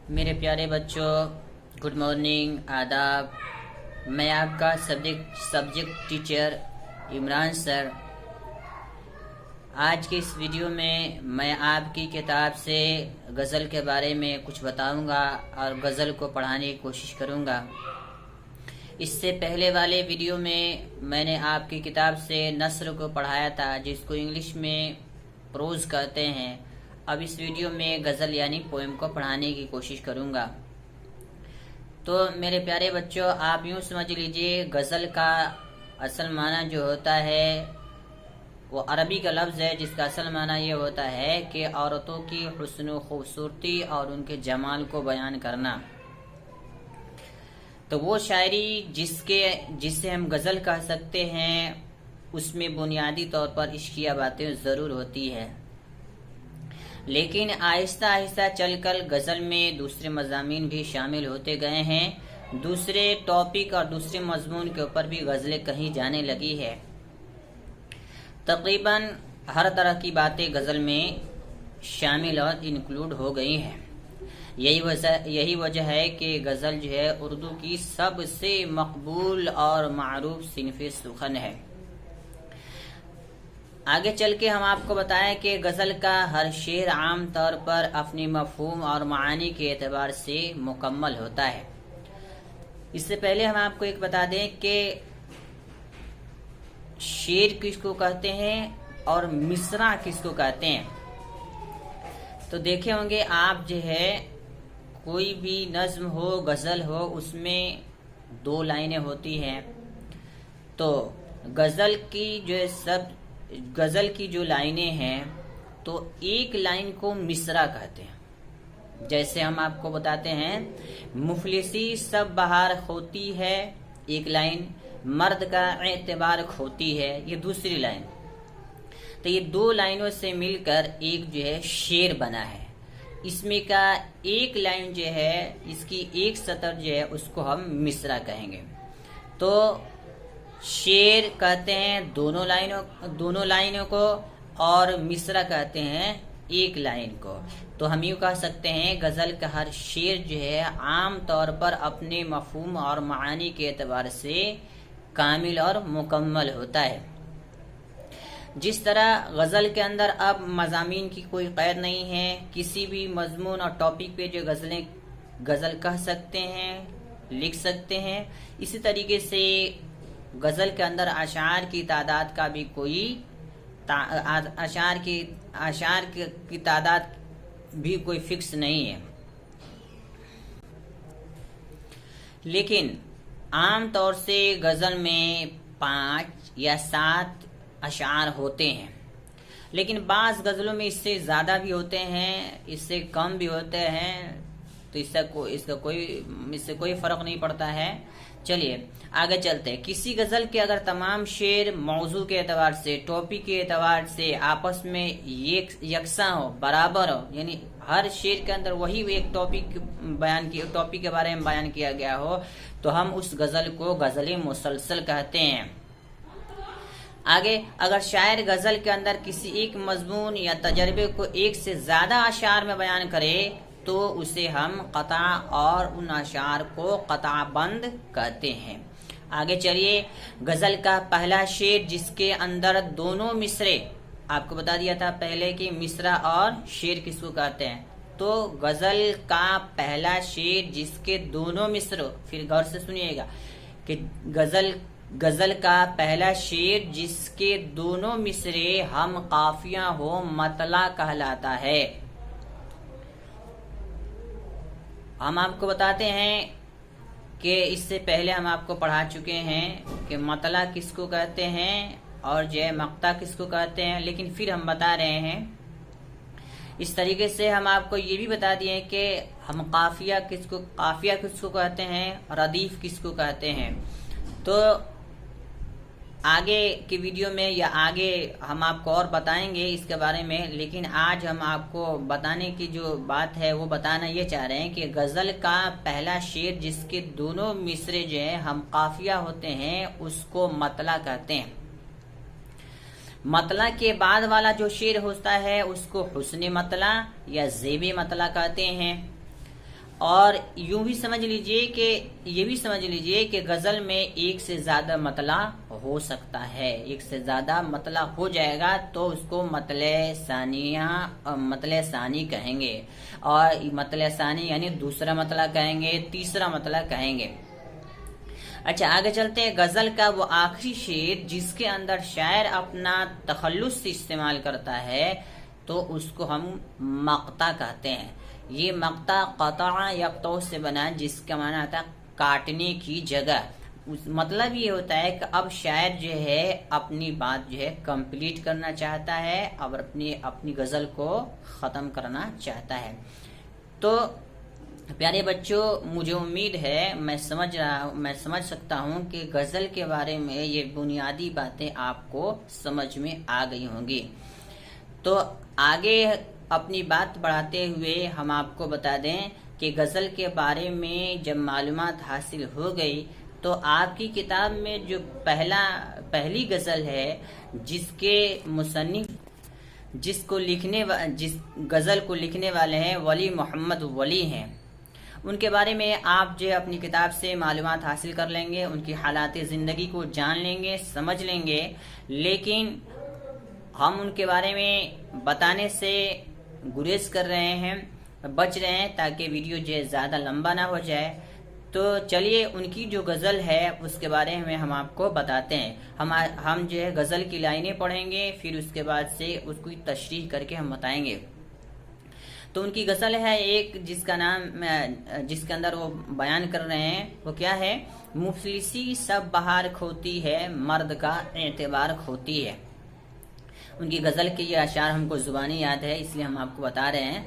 मेरे प्यारे बच्चों, गुड मॉर्निंग, आदाब। मैं आपका सब्जेक्ट टीचर इमरान सर। आज के इस वीडियो में मैं आपकी किताब से गज़ल के बारे में कुछ बताऊंगा और गज़ल को पढ़ाने की कोशिश करूंगा। इससे पहले वाले वीडियो में मैंने आपकी किताब से नस्र को पढ़ाया था, जिसको इंग्लिश में प्रोज कहते हैं। अब इस वीडियो में गज़ल यानी पोएम को पढ़ाने की कोशिश करूंगा। तो मेरे प्यारे बच्चों, आप यूँ समझ लीजिए, गज़ल का असल माना जो होता है वो अरबी का लफ्ज़ है, जिसका असल माना ये होता है कि औरतों की हुस्न खूबसूरती और उनके जमाल को बयान करना। तो वो शायरी जिसे हम गज़ल कह सकते हैं, उसमें बुनियादी तौर पर इश्किया बातें ज़रूर होती है, लेकिन आहिस्ता आहिस्ता चलकर गज़ल में दूसरे मज़ामीन भी शामिल होते गए हैं। दूसरे टॉपिक और दूसरे मज़मून के ऊपर भी गज़लें कही जाने लगी है। तकरीबन हर तरह की बातें गज़ल में शामिल और इंक्लूड हो गई हैं। यही वजह है कि गज़ल जो है उर्दू की सबसे मकबूल और मारूफ सिन्फ़े सुखन है। आगे चल के हम आपको बताएं कि गज़ल का हर शेर आम तौर पर अपनी मफ़हूम और मानी के एतबार से मुकम्मल होता है। इससे पहले हम आपको एक बता दें कि शेर किसको कहते हैं और मिसरा किसको कहते हैं। तो देखे होंगे आप, जो है कोई भी नज़्म हो, गज़ल हो, उसमें दो लाइनें होती हैं। तो गज़ल की जो लाइनें हैं, तो एक लाइन को मिसरा कहते हैं। जैसे हम आपको बताते हैं, मुफलिसी सब बहार खोती है, एक लाइन, मर्द का एतबार खोती है, ये दूसरी लाइन। तो ये दो लाइनों से मिलकर एक जो है शेर बना है। इसमें का एक लाइन जो है, इसकी एक सतर जो है, उसको हम मिसरा कहेंगे। तो शेर कहते हैं दोनों लाइनों को, और मिसरा कहते हैं एक लाइन को। तो हम यूँ कह सकते हैं, गज़ल का हर शेर जो है आम तौर पर अपने मफ़हूम और मानी के एतबार से कामिल और मुकम्मल होता है। जिस तरह गज़ल के अंदर अब मज़ामीन की कोई क़ैद नहीं है, किसी भी मज़मून और टॉपिक पे जो गज़ल कह सकते हैं, लिख सकते हैं, इसी तरीके से गज़ल के अंदर अशार की तादाद का भी अशार की तादाद भी कोई फिक्स नहीं है। लेकिन आम तौर से गज़ल में 5 या 7 अशार होते हैं, लेकिन बाज़ गज़लों में इससे ज़्यादा भी होते हैं, इससे कम भी होते हैं। तो इससे कोई फ़र्क नहीं पड़ता है। चलिए आगे चलते हैं। किसी गज़ल के अगर तमाम शेर मौजू के एतबार से, टॉपिक के एतबार से आपस में यकसा हो, बराबर हो, यानी हर शेर के अंदर वही एक टॉपिक के बारे में बयान किया गया हो, तो हम उस गज़ल को गज़ल मुसलसल कहते हैं। आगे, अगर शायर गज़ल के अंदर किसी एक मज़मून या तजर्बे को एक से ज़्यादा अशार में बयान करे, तो उसे हम क़ता और उन अशार को क़ता बंद कहते हैं। आगे चलिए, गज़ल का पहला शेर जिसके अंदर दोनों मिसरे, आपको बता दिया था पहले कि मिसरा और शेर किसको कहते हैं। तो गज़ल का पहला शेर जिसके दोनों मिसरों, फिर गौर से सुनिएगा कि गज़ल का पहला शेर जिसके दोनों मिसरे हम काफिया हो, मतला कहलाता है। हम आपको बताते हैं कि इससे पहले हम आपको पढ़ा चुके हैं कि मतला किसको कहते हैं और जय मक्ता किसको कहते हैं, लेकिन फिर हम बता रहे हैं। इस तरीके से हम आपको ये भी बता दिए कि हम काफिया किसको कहते हैं, रदीफ किसको कहते हैं। तो आगे के वीडियो में या आगे हम आपको और बताएंगे इसके बारे में, लेकिन आज हम आपको बताने की जो बात है वो बताना ये चाह रहे हैं कि गज़ल का पहला शेर जिसके दोनों मिसरे जो है हम काफिया होते हैं, उसको मतला कहते हैं। मतला के बाद वाला जो शेर होता है उसको हुस्न मतला या ज़ेब मतला कहते हैं। اور یوں بھی سمجھ لیجئے کہ یہ بھی سمجھ لیجئے کہ غزل میں ایک سے زیادہ مطلع ہو سکتا ہے، ایک سے زیادہ مطلع ہو جائے گا تو اس کو مطلع ثانی کہیں گے، اور مطلع ثانی یعنی دوسرا مطلع کہیں گے، تیسرا مطلع کہیں گے۔ اچھا آگے چلتے ہیں۔ غزل کا وہ آخری شعر جس کے اندر شاعر اپنا تخلص سے استعمال کرتا ہے تو اس کو ہم مقطع کہتے ہیں۔ یہ مقطع قطع یقطع سے بنا جس کا معنی آتا ہے کاٹنے کی جگہ۔ مطلب یہ ہوتا ہے کہ اب شاعر جو ہے اپنی بات جو ہے کمپلیٹ کرنا چاہتا ہے اور اپنی غزل کو ختم کرنا چاہتا ہے۔ تو پیارے بچوں، مجھے امید ہے میں سمجھ سکتا ہوں کہ غزل کے بارے میں یہ بنیادی باتیں آپ کو سمجھ میں آ گئی ہوں گی۔ تو آگے اپنی بات بڑھاتے ہوئے ہم آپ کو بتا دیں کہ غزل کے بارے میں جب معلومات حاصل ہو گئی تو آپ کی کتاب میں جو پہلی غزل ہے جس کے مصنف جس غزل کو لکھنے والے ہیں ولی محمد ولی ہیں، ان کے بارے میں آپ جو اپنی کتاب سے معلومات حاصل کر لیں گے، ان کی حالات زندگی کو جان لیں گے، سمجھ لیں گے، لیکن ہم ان کے بارے میں بتانے سے گریز کر رہے ہیں، بچ رہے ہیں تاکہ ویڈیو جو ہے زیادہ لمبا نہ ہو جائے۔ تو چلیے ان کی جو غزل ہے اس کے بارے میں ہم آپ کو بتاتے ہیں۔ ہم جو ہے غزل کی لائنیں پڑھیں گے، پھر اس کے بعد سے اس کو تشریح کر کے ہم بتائیں گے۔ تو ان کی غزل ہے ایک جس کے اندر وہ بیان کر رہے ہیں، وہ کیا ہے؟ مفلسی سب بہار کھوتی ہے، مرد کا اعتبار کھوتی ہے۔ ان کی غزل کے یہ اشعار ہم کو زبانی یاد ہے اس لیے ہم آپ کو بتا رہے ہیں،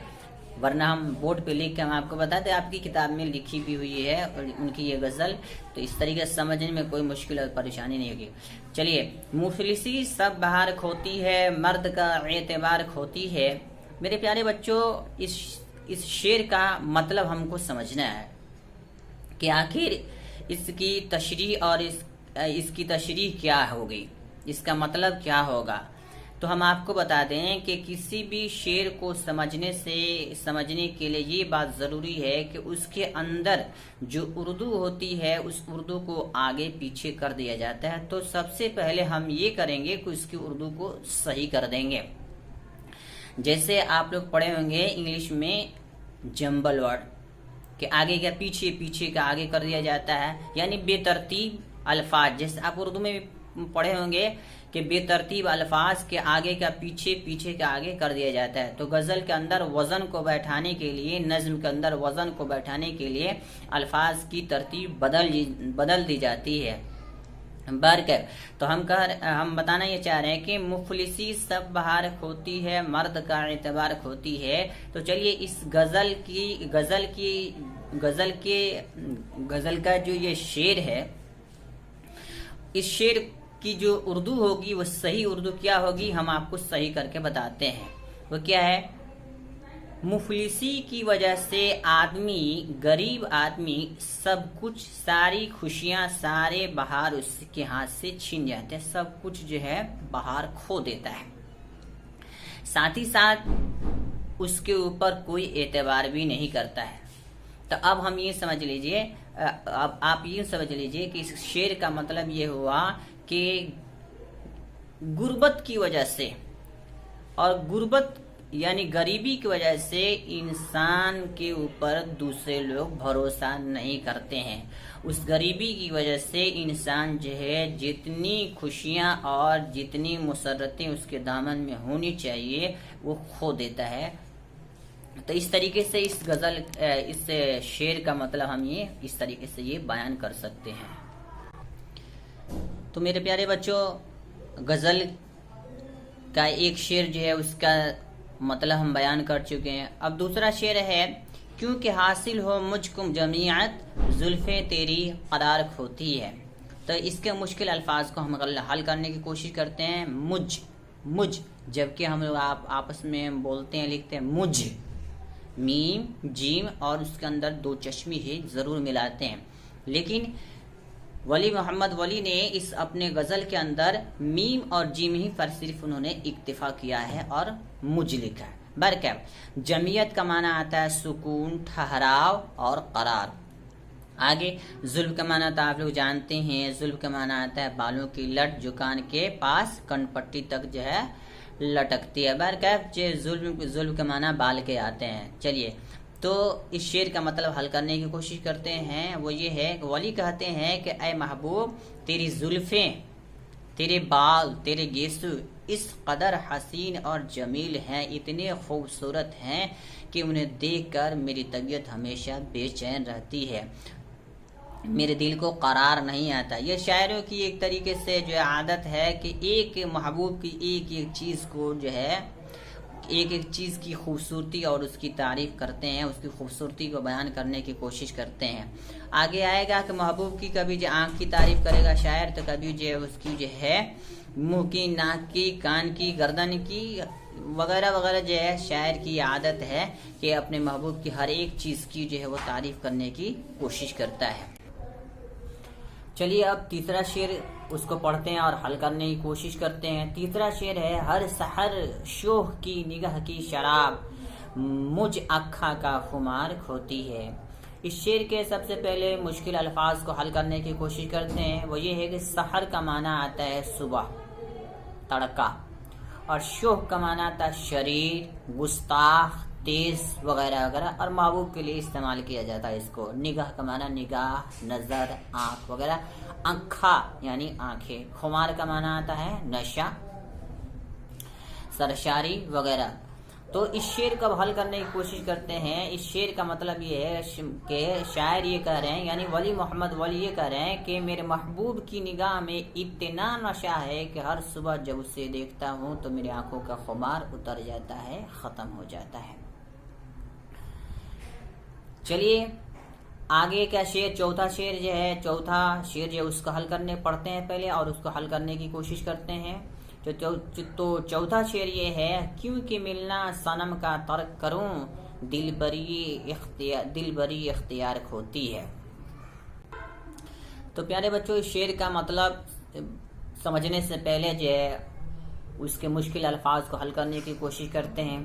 ورنہ ہم بورڈ پہ لکھ کے ہم آپ کو بتاتے، آپ کی کتاب میں لکھی بھی ہوئی ہے اور ان کی یہ غزل، تو اس طریقے سے سمجھنے میں کوئی مشکل اور پریشانی نہیں ہوگی۔ چلیے، مفلسی سب بہار کھوتی ہے، مرد کا اعتبار کھوتی ہے۔ میرے پیارے بچوں، اس شعر کا مطلب ہم کو سمجھنا ہے کہ آخر اس کی تشریح اور اس کی تشریح کیا ہوگی، اس کا مطلب کیا ہوگا۔ تو ہم آپ کو بتا دیں کہ کسی بھی شعر کو سمجھنے کے لیے یہ بات ضروری ہے کہ اس کے اندر جو اردو ہوتی ہے اس اردو کو آگے پیچھے کر دیا جاتا ہے۔ تو سب سے پہلے ہم یہ کریں گے کہ اس کی اردو کو صحیح کر دیں گے۔ جیسے آپ لوگ پڑھے ہوں گے انگلش میں جمبل ورڈ کہ آگے کا پیچھے کا آگے کر دیا جاتا ہے، یعنی بے ترتیب الفاظ۔ جیسے آپ اردو میں پڑھے ہوں گے کہ بے ترتیب الفاظ کے آگے کا پیچھے کا آگے کر دیا جاتا ہے۔ تو غزل کے اندر وزن کو بیٹھانے کے لیے، نظم کے اندر وزن کو بیٹھانے کے لیے الفاظ کی ترتیب بدل دی جاتی ہے۔ برکر تو ہم بتانا یہ چاہ رہے ہیں کہ مفلسی سب بہار کھوتی ہے، مرد کا اعتبار کھوتی ہے۔ تو چلیے اس غزل کا جو یہ شعر ہے، اس شعر کی جو اردو ہوگی وہ صحیح اردو کیا ہوگی، ہم آپ کو صحیح کر کے بتاتے ہیں۔ وہ کیا ہے؟ مفلسی کی وجہ سے غریب آدمی سب کچھ، ساری خوشیاں، سارے بہار اس کے ہاتھ سے چھین جاتے ہیں، سب کچھ جو ہے بہار کھو دیتا ہے، ساتھ ہی ساتھ اس کے اوپر کوئی اعتبار بھی نہیں کرتا ہے۔ تو اب ہم یہ سمجھ لیجئے، اب آپ یہ سمجھ لیجئے کہ اس شعر کا مطلب یہ ہوا کہ غربت کی وجہ سے، اور غربت یعنی غریبی کی وجہ سے انسان کے اوپر دوسرے لوگ بھروسہ نہیں کرتے ہیں۔ اس غریبی کی وجہ سے انسان جو ہے جتنی خوشیاں اور جتنی مسرتیں اس کے دامن میں ہونی چاہیے وہ کھو دیتا ہے۔ تو اس طریقے سے اس شعر کا مطلب ہم اس طریقے سے یہ بیان کر سکتے ہیں۔ تو میرے پیارے بچوں، غزل کا ایک شعر جو ہے اس کا مطلب ہم بیان کر چکے ہیں۔ اب دوسرا شعر ہے، کیونکہ حاصل ہو مجھ کو جمعیت، زلفیں تیری قرار کھوتی ہے۔ تو اس کے مشکل الفاظ کو ہم حل کرنے کی کوشش کرتے ہیں۔ مجھ جبکہ ہم لوگ آپس میں بولتے ہیں، لکھتے ہیں مجھ، میم جیم اور اس کے اندر دو چشمی ہے ضرور ملاتے ہیں، لیکن ولی محمد ولی نے اس اپنے غزل کے اندر میم اور جیم ہی پر صرف انہوں نے اکتفا کیا ہے اور مجھ لکھا ہے۔ बरकरार। जमीयत का माना आता है सुकून, ठहराव और करार। आगे जुल्फ का माना तो आप लोग जानते हैं, जुल्फ का माना आता है बालों की लट जो कान के पास कनपट्टी तक जो है लटकती है। बरकरार जुल्फ का माना बाल के आते हैं। चलिए तो इस शेर का मतलब हल करने की कोशिश करते हैं। वो ये है कि वली कहते हैं कि ऐ महबूब तेरी जुल्फें, तेरे बाल, तेरे गेसू इस कदर हसीन और जमील हैं, इतने खूबसूरत हैं कि उन्हें देखकर मेरी तबीयत हमेशा बेचैन रहती है, मेरे दिल को करार नहीं आता। ये शायरों की एक तरीके से जो आदत है कि एक महबूब की एक एक चीज़ को जो है एक एक चीज़ की खूबसूरती और उसकी तारीफ़ करते हैं, उसकी खूबसूरती को बयान करने की कोशिश करते हैं। आगे आएगा कि महबूब की कभी जो आँख की तारीफ़ करेगा शायर, तो कभी जो है उसकी जो है मुंह की, नाक की, कान की, गर्दन की वगैरह वगैरह जो है शायर की आदत है कि अपने महबूब की हर एक चीज़ की जो है वो तारीफ़ करने की कोशिश करता है। चलिए अब तीसरा शेर उसको पढ़ते हैं और हल करने की कोशिश करते हैं। तीसरा शेर है, हर सहर शोह की निगाह की शराब मुझ अक्खा का खुमार खोती है। इस शेर के सबसे पहले मुश्किल अल्फाज को हल करने की कोशिश करते हैं। वो ये है कि सहर का माना आता है सुबह, तड़का, और शोह का माना आता है शरीर, गुस्ताख, तेज वगैरह वगैरह, और महबूब के लिए इस्तेमाल किया जाता है इसको। निगाह का माना निगाह, नज़र, आँख वगैरह, अक्खा यानी आँखें, खुमार का माना आता है नशा, सरशारी वगैरह। तो इस शेर को हल करने की कोशिश करते हैं। इस शेर का मतलब ये है कि शायर ये कह रहे हैं, यानी वली मोहम्मद वली ये कह रहे हैं कि मेरे महबूब की निगाह में इतना नशा है कि हर सुबह जब उसे देखता हूँ तो मेरी आंखों का खुमार उतर जाता है, ख़त्म हो जाता है। चलिए आगे का शेर, चौथा शेर जो है उसको हल करने पढ़ते हैं पहले और उसको हल करने की कोशिश करते हैं। तो चौथा शेर ये है, क्योंकि मिलना सनम का तर्क करूं, दिल बरी इख्तियार खोती है। तो प्यारे बच्चों, इस शेर का मतलब समझने से पहले जो है उसके मुश्किल अल्फाज को हल करने की कोशिश करते हैं।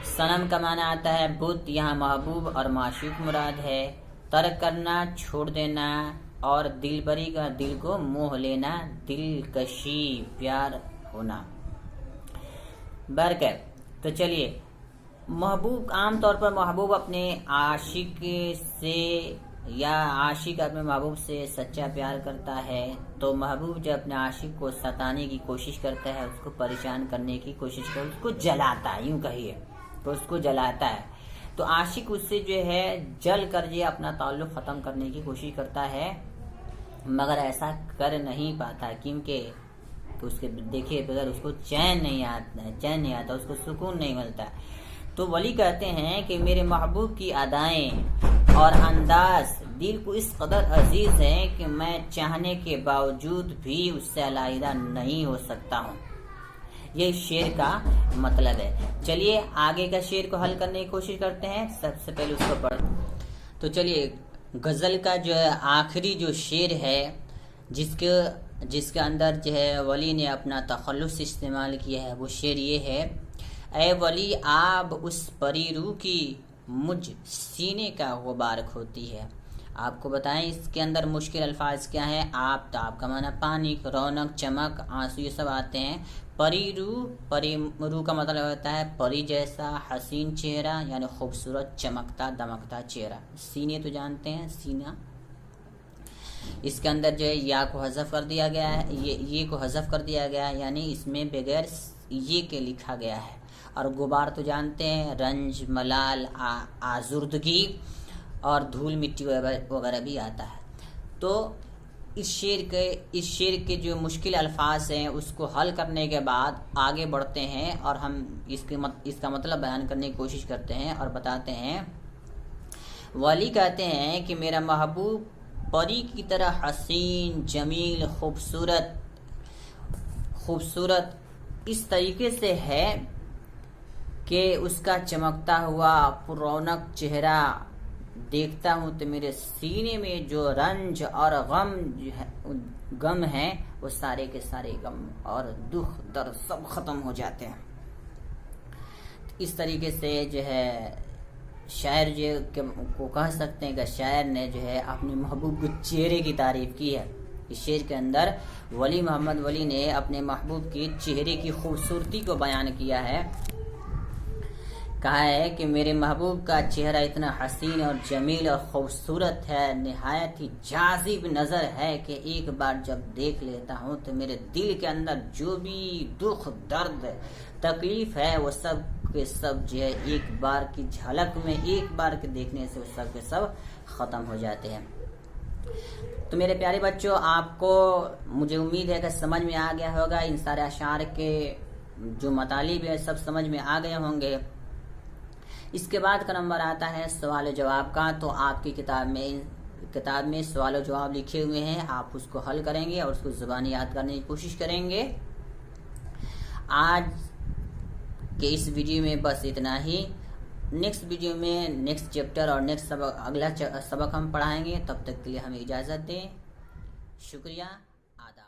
सनम का माना आता है बुत, यहाँ महबूब और माशूक मुराद है। तर्क करना, छोड़ देना, और दिलबरी का दिल को मोह लेना, दिलकशी, प्यार होना। बरकत। तो चलिए, महबूब आमतौर पर महबूब अपने आशिक से या आशिक अपने महबूब से सच्चा प्यार करता है, तो महबूब जब अपने आशिक को सताने की कोशिश करता है, उसको परेशान करने की कोशिश करता है, उसको जलाता है, यूं कहिए तो उसको जलाता है, तो आशिक उससे जो है जल कर जो अपना ताल्लुक ख़त्म करने की कोशिश करता है, मगर ऐसा कर नहीं पाता क्योंकि तो उसके देखिए बगैर उसको चैन नहीं आता, उसको सुकून नहीं मिलता। तो वली कहते हैं कि मेरे महबूब की अदाएं और अंदाज दिल को इस कदर अजीज है कि मैं चाहने के बावजूद भी उससे अलहदा नहीं हो सकता हूँ। ये शेर का मतलब है। चलिए आगे का शेर को हल करने की कोशिश करते हैं। सबसे पहले उसको पढ़। तो चलिए, गज़ल का जो आखिरी जो शेर है जिसके अंदर जो है वली ने अपना तखल्लुस इस्तेमाल किया है, वो शेर ये है, ऐ वली आब उस परी रूह की मुझ सीने का गुबार खोती है। आपको बताएं इसके अंदर मुश्किल अल्फाज क्या है। आप, तो आपका माना पानी, रौनक, चमक, आंसू, ये सब आते हैं। परी रूह का मतलब होता है परी जैसा हसीन चेहरा, यानी खूबसूरत चमकता दमकता चेहरा। सीने तो जानते हैं, सीना, इसके अंदर जो है या को हज़फ कर दिया गया है, ये को हज़फ कर दिया गया है, यानी इसमें बगैर ये के लिखा गया है। और गुबार तो जानते हैं, रंज, मलाल, आजुर्दगी और धूल मिट्टी वगैरह भी आता है। तो इस शेर के जो मुश्किल अल्फाज हैं उसको हल करने के बाद आगे बढ़ते हैं और हम इसका मतलब बयान करने की कोशिश करते हैं और बताते हैं। वली कहते हैं कि मेरा महबूब परी की तरह हसीन, जमील, खूबसूरत इस तरीके से है कि उसका चमकता हुआ रौनक चेहरा देखता हूँ तो मेरे सीने में जो रंज और गम है वो सारे के सारे गम और दुख दर्द सब खत्म हो जाते हैं। اس طریقے سے جو ہے شاعر جو کو کہہ سکتے ہیں کہ شاعر نے جو ہے اپنے محبوب کے چہرے کی تعریف کی ہے. اس شعر کے اندر ولی محمد ولی نے اپنے محبوب کی چہرے کی خوبصورتی کو بیان کیا ہے. کہا ہے کہ میرے محبوب کا چہرہ اتنا حسین اور جمیل اور خوبصورت ہے، نہایت ہی جاذب نظر ہے کہ ایک بار جب دیکھ لیتا ہوں تو میرے دل کے اندر جو بھی دکھ، درد، تکلیف ہے وہ سب کے سب جو ہے ایک بار کی جھلک میں، ایک بار کے دیکھنے سے وہ سب کے سب ختم ہو جاتے ہیں. تو میرے پیارے بچوں، آپ کو مجھے امید ہے کہ سمجھ میں آ گیا ہوگا. ان سارے اشعار کے جو مطالب ہے سب سمجھ میں آ گئے ہوں گے. اس کے بعد کا نمبر آتا ہے سوال و جواب کا. تو آپ کی کتاب میں سوال و جواب لکھے ہوئے ہیں، آپ اس کو حل کریں گے اور اس کو زبانی یاد کرنے کی کوشش کریں گے. آج کے اس ویڈیو میں بس اتنا ہی. نیکسٹ ویڈیو میں نیکسٹ چیپٹر اور نیکسٹ اگلا سبق ہم پڑھائیں گے. تب تک کے لیے ہمیں اجازت دیں. شکریہ. آداب.